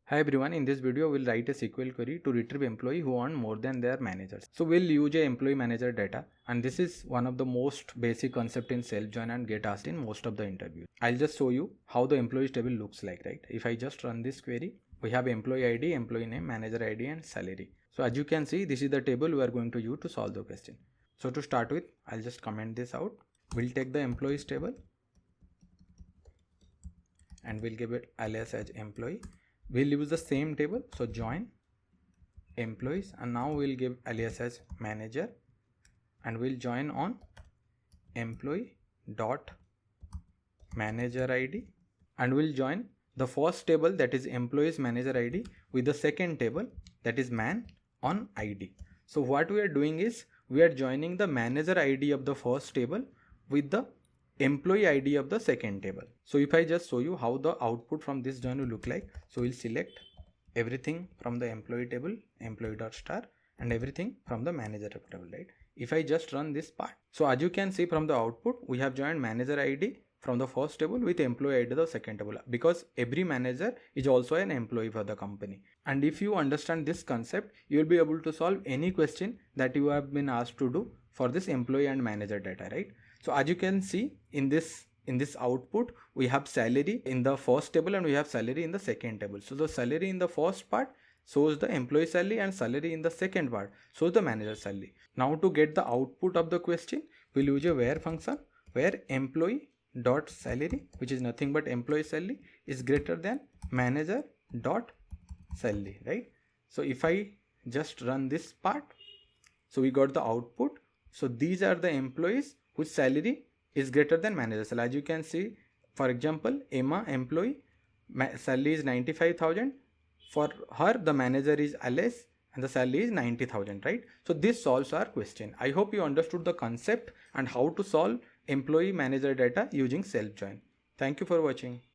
Hi everyone, in this video we'll write a SQL query to retrieve employee who earn more than their managers. So we'll use a employee manager data, and this is one of the most basic concept in self-join and get asked in most of the interviews. I'll just show you how the employees table looks like, right? If I just run this query, we have employee ID, employee name, manager ID and salary. So as you can see, this is the table we are going to use to solve the question. So to start with, I'll just comment this out. We'll take the employees table and we'll give it alias as employee. We'll use the same table, so join employees, and now we'll give alias as manager and we'll join on employee dot manager ID, and we'll join the first table, that is employees manager ID, with the second table, that is man on ID. So what we are doing is we are joining the manager ID of the first table with the employee ID of the second table. So if I just show you how the output from this join will look like, so we'll select everything from the employee table, employee.star, and everything from the manager table, right? If I just run this part, so as you can see from the output, we have joined manager ID from the first table with employee ID the second table, because every manager is also an employee for the company. And if you understand this concept, you will be able to solve any question that you have been asked to do for this employee and manager data, right? So as you can see in this output, we have salary in the first table and we have salary in the second table. So the salary in the first part shows the employee salary and salary in the second part shows the manager salary. Now to get the output of the question, we'll use a where function where employee dot salary, which is nothing but employee salary, is greater than manager dot salary, right? So if I just run this part, so we got the output. So these are the employees whose salary is greater than manager salary. As you can see, for example, Emma employee salary is 95,000. For her, the manager is Alice and the salary is 90,000, right? So this solves our question. I hope you understood the concept and how to solve employee manager data using self join. Thank you for watching.